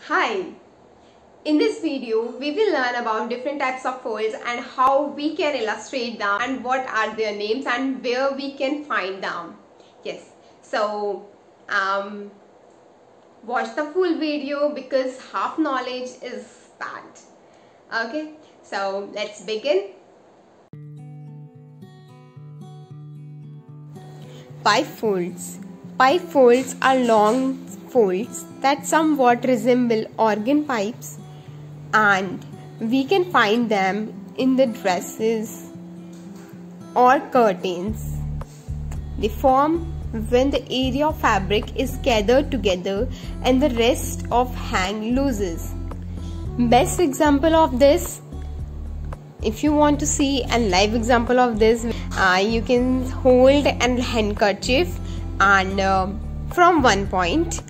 Hi! In this video, we will learn about different types of folds and how we can illustrate them and what are their names and where we can find them. Yes, so watch the full video because half knowledge is that. Okay, so let's begin. Pipe folds. Pipe folds are long folds that somewhat resemble organ pipes, and we can find them in the dresses or curtains. They form when the area of fabric is gathered together and the rest of hang looses. Best example of this, if you want to see a live example of this, you can hold a handkerchief and from one point,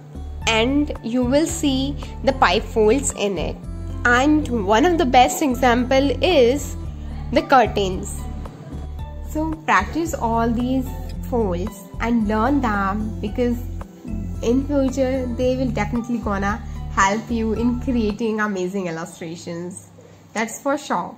and you will see the pipe folds in it. And one of the best example is the curtains. So practice all these folds and learn them, because in future they will definitely gonna help you in creating amazing illustrations. That's for sure.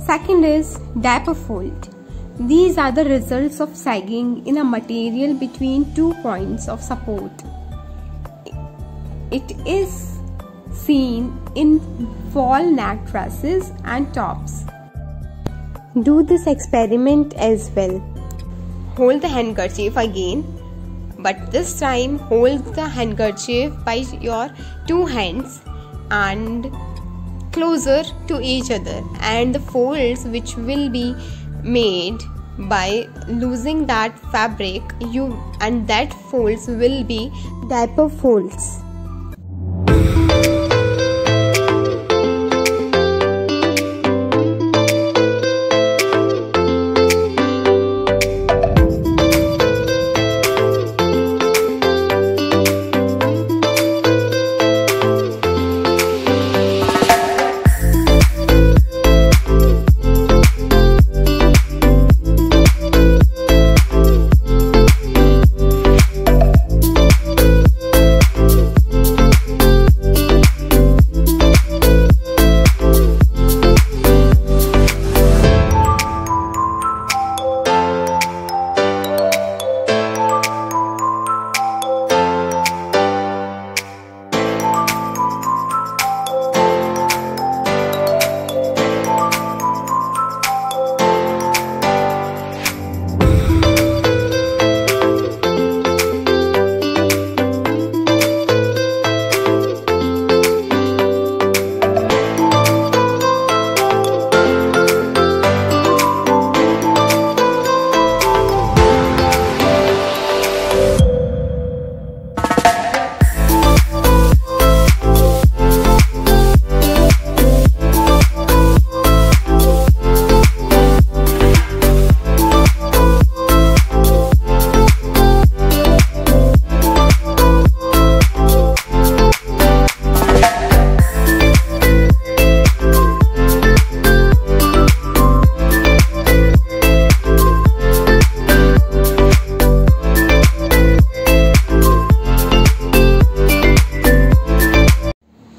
Second is diaper fold. These are the results of sagging in a material between 2 points of support. It is seen in fall neck dresses and tops. Do this experiment as well. Hold the handkerchief again, but this time hold the handkerchief by your 2 hands and closer to each other, and the folds which will be made by losing that fabric, and that folds will be diaper folds.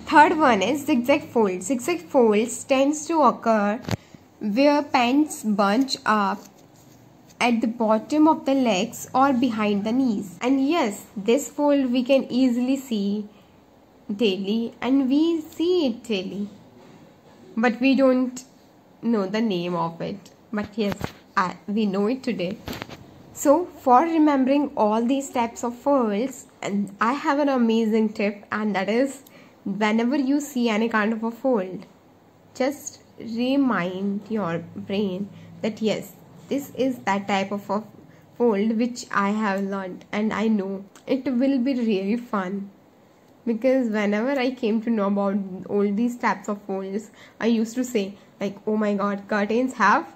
Third one is zigzag folds. Zigzag folds tends to occur where pants bunch up at the bottom of the legs or behind the knees. And yes, this fold we can easily see daily, and we see it daily, but we don't know the name of it. But yes, we know it today. So for remembering all these types of folds, and I have an amazing tip, and that is, whenever you see any kind of a fold, just remind your brain that yes, this is that type of a fold which I have learned, and I know it will be really fun, because whenever I came to know about all these types of folds, I used to say like, oh my god, curtains have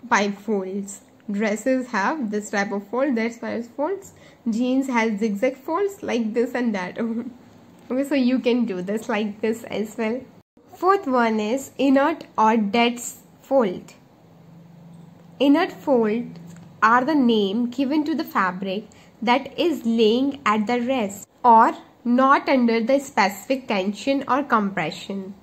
pipe folds, dresses have this type of fold, that's spiral folds. Jeans has zigzag folds like this and that. Okay, so you can do this like this as well. Fourth one is inert or dead fold. Inert folds are the name given to the fabric that is laying at the rest or not under the specific tension or compression.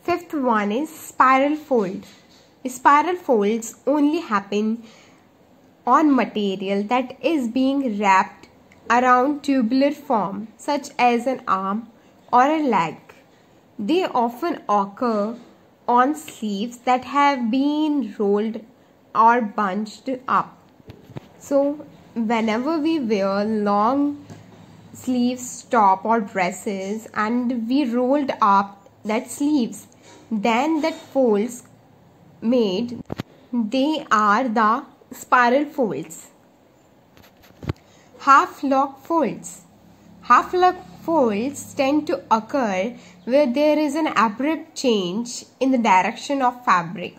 Fifth one is spiral fold. Spiral folds only happen on material that is being wrapped around tubular form, such as an arm or a leg. They often occur on sleeves that have been rolled or bunched up. So whenever we wear long sleeves top or dresses and we rolled up that sleeves, then that folds made, they are the spiral folds. Half-lock folds. Half-lock folds tend to occur where there is an abrupt change in the direction of fabric.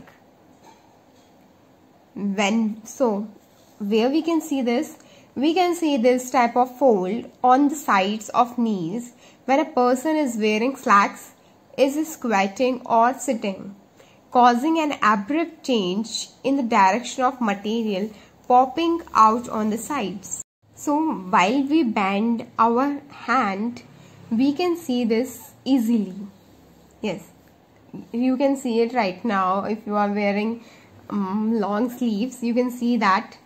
Where we can see this? We can see this type of fold on the sides of knees when a person is wearing slacks, is squatting or sitting, causing an abrupt change in the direction of material popping out on the sides. So while we bend our hand, we can see this easily. Yes, you can see it right now. If you are wearing long sleeves, you can see that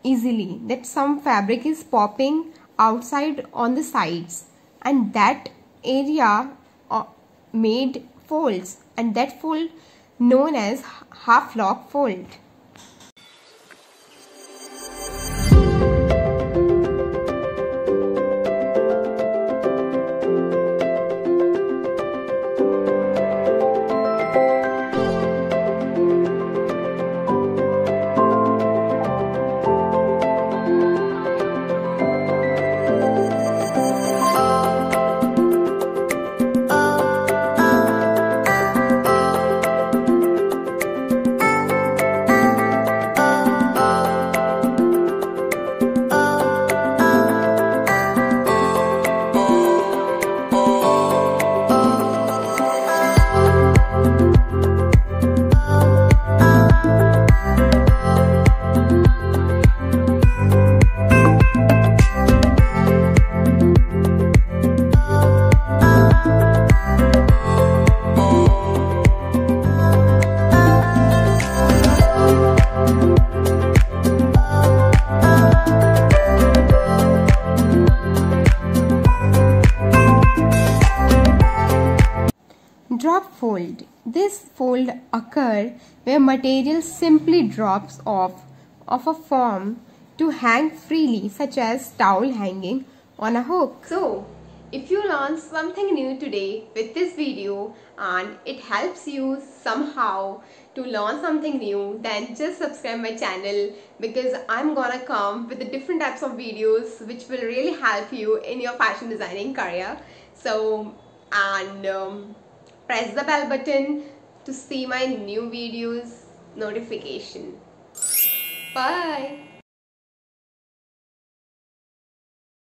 easily, that some fabric is popping outside on the sides, and that area made folds, and that fold known as half-lock fold. Drop fold. This fold occurs where material simply drops off of a form to hang freely, such as towel hanging on a hook. So, if you learned something new today with this video and it helps you somehow to learn something new, then just subscribe my channel, because I'm gonna come with the different types of videos which will really help you in your fashion designing career. So, press the bell button to see my new videos notification. Bye.